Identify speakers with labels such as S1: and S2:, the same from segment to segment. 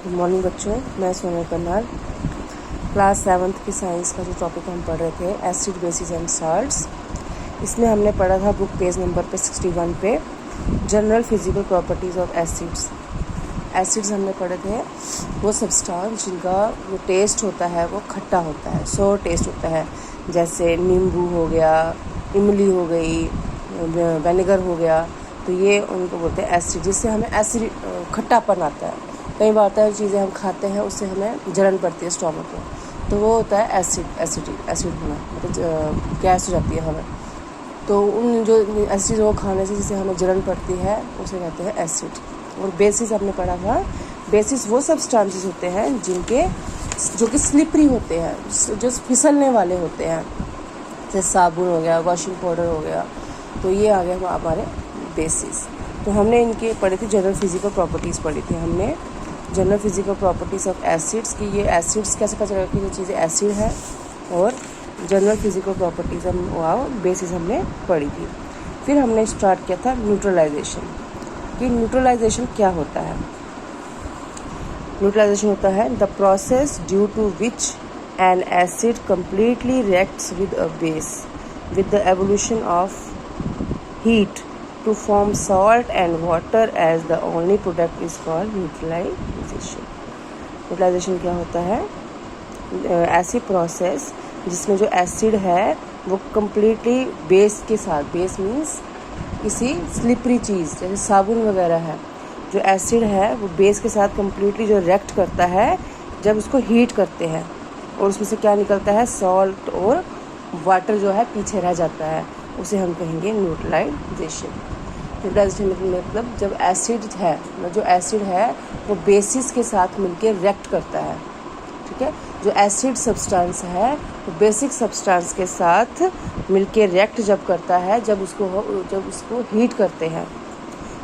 S1: Good morning बच्चों, मैं Sonal Karnal. Class 7th की साइंस का जो टॉपिक हम पढ़ रहे थे एसिड बेसिस एंड साल्ट्स, इसमें हमने पढ़ा था बुक पेज नंबर पे 61 पे general physical properties of acids. Acids हमने पढ़े थे वो सब्सटेंस जिनका जो टेस्ट होता है वो खट्टा होता है, सोर टेस्ट होता है, जैसे नींबू हो गया, इमली हो गई, विनेगर हो गया। तो ये उनको बोलते हैं एसिड, जिससे हमें एसिड खट्टापन आता है। कई बार होता है चीज़ें हम खाते हैं उससे हमें जलन पड़ती है स्टोमक में, तो वो होता है एसिड होना, मतलब गैस हो जाती है हमें। तो उन जो एसिड वो खाने से जिससे हमें जलन पड़ती है उसे कहते हैं एसिड। और बेसिस हमने पढ़ा था, बेसिस वो सब्सटेंसेस होते हैं जो कि स्लिपरी होते हैं, जो फिसलने वाले होते हैं, जैसे साबुन हो गया, वॉशिंग पाउडर हो गया। तो ये आ गया हमारे बेसिस। तो हमने इनके पढ़ी थी जनरल फिजिकल प्रॉपर्टीज़ पढ़ी थी हमने, general physical properties of acids की। ये एसिड्स कैसे पता चलेगा कि ये चीज़ें एसिड है, और जनरल फिजिकल प्रॉपर्टीज़ हम बेसिस हमने पढ़ी थी। फिर हमने स्टार्ट किया था न्यूट्रलाइजेशन, कि न्यूट्रलाइजेशन क्या होता है। न्यूट्रलाइजेशन होता है the process due to which an acid completely reacts with a base with the evolution of heat to form salt and water as the only product is called neutralization. Neutralisation क्या होता है? ऐसी process जिसमें जो acid है वो completely base के साथ, बेस मीन्स किसी स्लिपरी चीज़ जैसे साबुन वगैरह है, जो एसिड है वो बेस के साथ कम्प्लीटली जो रिएक्ट करता है जब उसको हीट करते हैं, और उसमें से क्या निकलता है? सॉल्ट और वाटर जो है पीछे रह जाता है, उसे हम कहेंगे न्यूट्रलाइजेशन। न्यूट्रलाइजेशन मतलब जब एसिड है, जो एसिड है वो बेसिस के साथ मिलकर रिएक्ट करता है। ठीक है, जो एसिड सब्सटेंस है वो बेसिक सब्सटेंस के साथ मिलकर रिएक्ट जब करता है, जब उसको हीट करते हैं,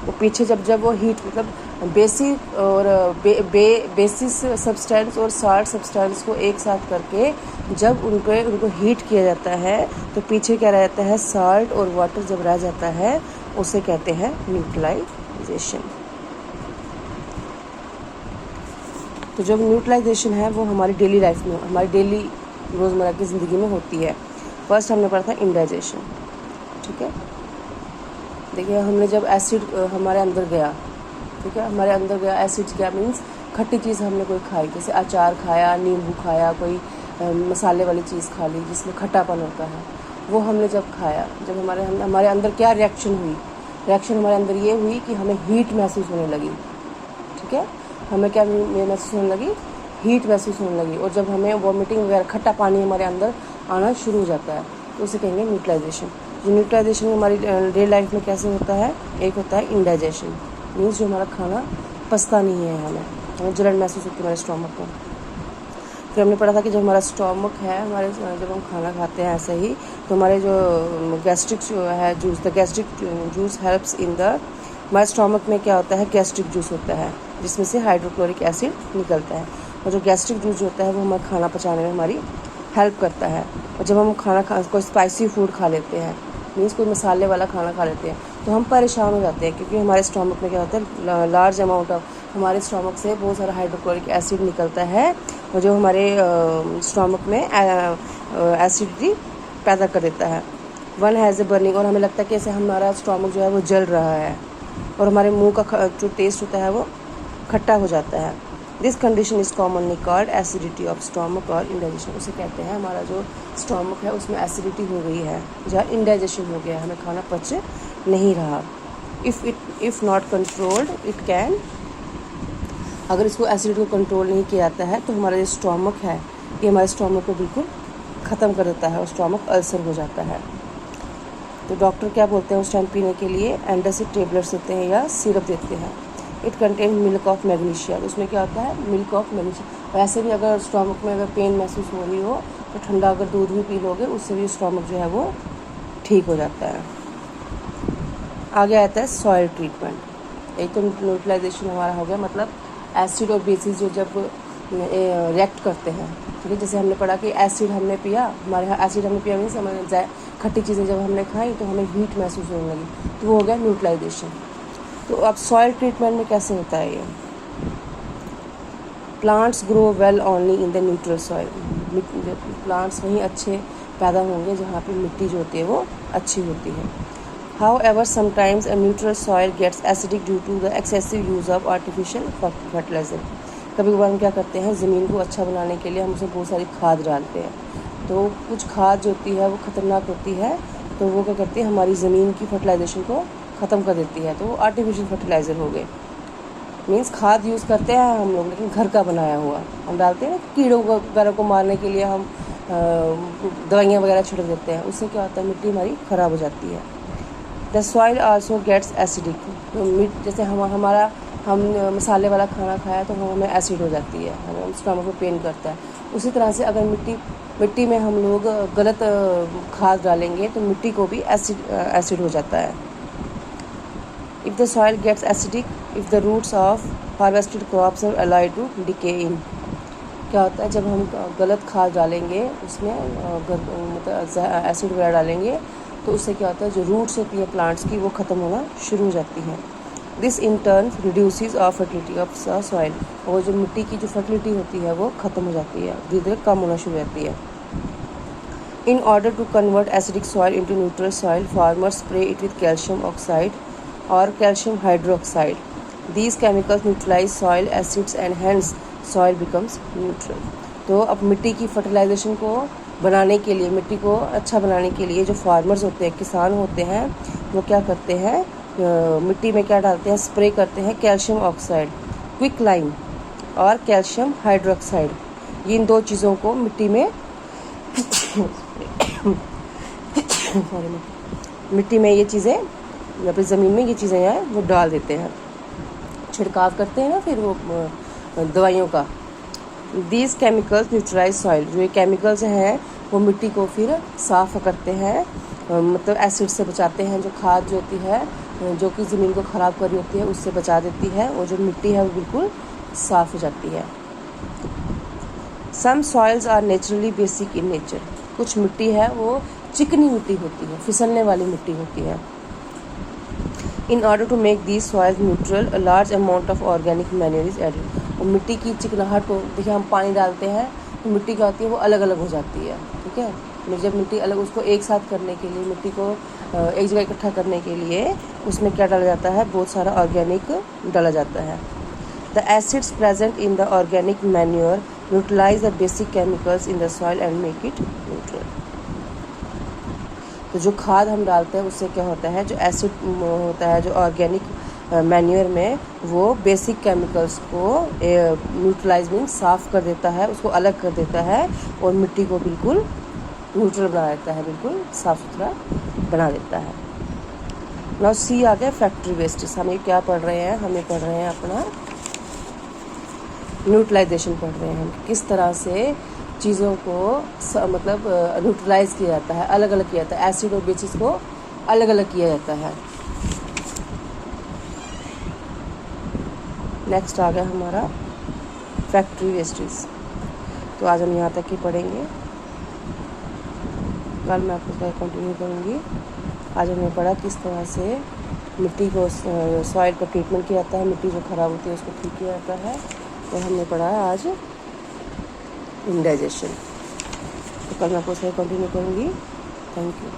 S1: वो पीछे जब वो हीट मतलब बेसिक और बेसिस सब्सटेंस और साल्ट सब्सटेंस को एक साथ करके जब उनको हीट किया जाता है तो पीछे क्या रह जाता है? साल्ट और वाटर जब रह जाता है उसे कहते हैं न्यूट्रलाइजेशन। तो जब न्यूट्रलाइजेशन है वो हमारी डेली लाइफ में, हमारी डेली रोज़मर्रा की ज़िंदगी में होती है। फर्स्ट हमने पढ़ा था इंडाइजेशन। ठीक है, देखिए हमने जब एसिड हमारे अंदर गया, ठीक है, हमारे अंदर गया एसिड, क्या मीन्स खट्टी चीज़ हमने कोई खाई, जैसे अचार खाया, नींबू खाया, कोई मसाले वाली चीज़ खा ली जिसमें खट्टापन होता है, वो हमने जब खाया, जब हमारे अंदर क्या रिएक्शन हुई? रिएक्शन हमारे अंदर ये हुई कि हमें हीट महसूस होने लगी। ठीक है, हमें क्या महसूस होने लगी? हीट महसूस होने लगी। और जब हमें वॉमिटिंग वगैरह, खट्टा पानी हमारे अंदर आना शुरू हो जाता है तो उसे कहेंगे न्यूट्रलाइजेशन। जो न्यूट्रलाइजेशन हमारी डेली लाइफ में कैसे होता है? एक होता है इंडाइजेशन, मीन्स जो हमारा खाना पचता नहीं है, हमें जलन महसूस होती है हमारे स्टोमक में। फिर हमने पढ़ा था कि जब हमारा स्टोमक है, जब हम खाना खाते हैं ऐसे ही, तो हमारे जो गैस्ट्रिक जो है juice, the gastric juice helps in the, हमारे स्टोमक में क्या होता है? गैस्ट्रिक जूस होता है जिसमें से हाइड्रोक्लोरिक एसिड निकलता है, और जो गैस्ट्रिक जूस जो होता है वो हमारा खाना पचाने में हमारी हेल्प करता है। और जब हम कोई स्पाइसी फूड खा लेते हैं, मीन्स कोई मसाले वाला खाना खा लेते हैं, तो हम परेशान हो जाते हैं, क्योंकि हमारे स्टोमक में क्या होता है? लार्ज अमाउंट ऑफ, हमारे स्टोमक से बहुत सारा हाइड्रोक्लोरिक एसिड निकलता है, और जो हमारे स्टोमक में एसिडिटी पैदा कर देता है। वन हैज़ ए बर्निंग, और हमें लगता है कि ऐसे हमारा स्टोमक जो है वो जल रहा है, और हमारे मुंह का जो टेस्ट होता है वो खट्टा हो जाता है। This condition is commonly called acidity of stomach और इंडाइजेशन। उसे कहते हैं हमारा जो स्टोमक है उसमें एसिडिटी हो गई है, जहाँ इंडाइजेशन हो गया है, हमें खाना पच नहीं रहा। If not controlled it can, अगर इसको एसिडिटी को कंट्रोल नहीं किया जाता है तो हमारा जो स्टोमक है ये हमारे स्टोमक को बिल्कुल ख़त्म कर देता है, और स्टोमक अल्सर हो जाता है। तो डॉक्टर क्या बोलते हैं उस टाइम पीने के लिए? एंटासिड टेबलेट्स देते हैं या सिरप देते हैं। It contain milk of magnesia, तो उसमें क्या होता है? Milk of magnesia. वैसे भी अगर स्टोमक में अगर पेन महसूस हो रही हो तो ठंडा अगर दूध भी पी लोगे उससे भी स्टोमक जो है वो ठीक हो जाता है। आगे आता है सॉइल ट्रीटमेंट। एक तो न्यूट्रलाइजेशन हमारा हो गया, मतलब एसिड और बेसिस जो जब रिएक्ट करते हैं। ठीक है, जैसे हमने पढ़ा कि एसिड हमने पिया, हमारे यहाँ एसिड हमने पिया मीन्स हमें खट्टी चीज़ें जब हमने खाई तो हमें हीट महसूस होने लगी, तो वो हो गया न्यूट्रलाइजेशन। तो अब सॉइल ट्रीटमेंट में कैसे होता है ये? Plants grow well only in the neutral soil. Plants वहीं अच्छे पैदा होंगे जहाँ पे मिट्टी जो होती है वो अच्छी होती है। However, sometimes a neutral soil gets acidic due to the excessive use of artificial fertilizer. कभी कभार हम क्या करते हैं, ज़मीन को अच्छा बनाने के लिए हम उसमें बहुत सारी खाद डालते हैं, तो कुछ खाद जो होती है वो ख़तरनाक होती है, तो वो क्या करती है हमारी ज़मीन की फर्टिलाइजेशन को ख़त्म कर देती है, तो वो आर्टिफिशियल फर्टिलाइज़र हो गए। मीन्स खाद यूज़ करते हैं हम लोग, लेकिन घर का बनाया हुआ हम डालते हैं ना, कीड़ों वगैरह को मारने के लिए हम दवाइयाँ वगैरह छिड़क देते हैं, उससे क्या होता है मिट्टी हमारी ख़राब हो जाती है। The soil also gets acidic. तो जैसे हम मसाले वाला खाना खाया तो हमें एसिड हो जाती है, हमें स्टमक में पेन करता है। उसी तरह से अगर मिट्टी में हम लोग गलत खाद डालेंगे तो मिट्टी को भी एसिड हो जाता है। If the soil gets acidic, if the roots of harvested crops are allowed to decay in. क्या होता है जब हम गलत खाद डालेंगे, उसमें मतलब एसिड वगैरह डालेंगे, तो उससे क्या होता है जो रूट्स होती है प्लांट्स की वो ख़त्म होना शुरू हो जाती हैं। This in turn reduces of fertility of soil. और जो मिट्टी की जो फर्टिलिटी होती है वो ख़त्म हो जाती है, धीरे धीरे कम होना शुरू हो जाती है। In order to convert acidic soil into neutral soil, farmers spray it with calcium oxide और calcium hydroxide. These chemicals neutralise soil acids and hence soil becomes neutral. तो अब मिट्टी की फर्टिलाइजेशन को बनाने के लिए, मिट्टी को अच्छा बनाने के लिए जो फार्मर्स होते हैं, किसान होते हैं, वो क्या करते हैं मिट्टी में क्या डालते हैं, स्प्रे करते हैं कैल्शियम ऑक्साइड, क्विक लाइम और कैल्शियम हाइड्रोक्साइड। ये इन दो चीज़ों को मिट्टी में मिट्टी में ये चीज़ें या फिर ज़मीन में ये चीज़ें हैं वो डाल देते हैं, छिड़काव करते हैं ना फिर वो दवाइयों का। These chemicals neutralise soil. जो ये केमिकल्स हैं वो मिट्टी को फिर साफ़ करते हैं, मतलब एसिड से बचाते हैं। जो खाद जो होती है जो कि ज़मीन को ख़राब कर रही होती है उससे बचा देती है, और जो मिट्टी है वो बिल्कुल साफ़ हो जाती है। Some soils are naturally basic in nature. कुछ मिट्टी है वो चिकनी मिट्टी होती है, फिसलने वाली मिट्टी होती है। In order to make these soils neutral, a large amount of organic manure is added. और मिट्टी की चिकनाहट को देखिए, हम पानी डालते हैं तो मिट्टी क्या होती है वो अलग अलग हो जाती है, ठीक है। जब मिट्टी अलग, उसको एक साथ करने के लिए, मिट्टी को एक जगह इकट्ठा करने के लिए उसमें क्या डाला जाता है, बहुत सारा ऑर्गेनिक डाला जाता है। The acids present in the organic manure neutralise the basic chemicals in the soil and make it neutral. तो जो खाद हम डालते हैं उससे क्या होता है, जो एसिड होता है जो ऑर्गेनिक मैन्योर में, वो बेसिक केमिकल्स को न्यूट्रलाइज मीन साफ़ कर देता है, उसको अलग कर देता है और मिट्टी को बिल्कुल न्यूट्रल बना देता है, बिल्कुल साफ़ सुथरा बना देता है। नाउ सी आ गया फैक्ट्री वेस्टेज। हम ये क्या पढ़ रहे हैं, हमें पढ़ रहे हैं अपना न्यूट्रलाइजेशन पढ़ रहे हैं, किस तरह से चीज़ों को मतलब न्यूट्रलाइज किया जाता है, अलग अलग किया जाता है, एसिड और बेसिस को अलग अलग किया जाता है। नेक्स्ट आ गया हमारा फैक्ट्री वेस्टेज। तो आज हम यहाँ तक ही पढ़ेंगे, कल मैं आपको इसका कंटिन्यू करूँगी। आज हमने पढ़ा किस तरह से मिट्टी को सॉइल का ट्रीटमेंट किया जाता है, मिट्टी जो ख़राब होती है उसको ठीक किया जाता है। और हमने पढ़ा आज इंडाइजेशन। तो कल मैं आपको इसका कंटिन्यू करूँगी। Thank you.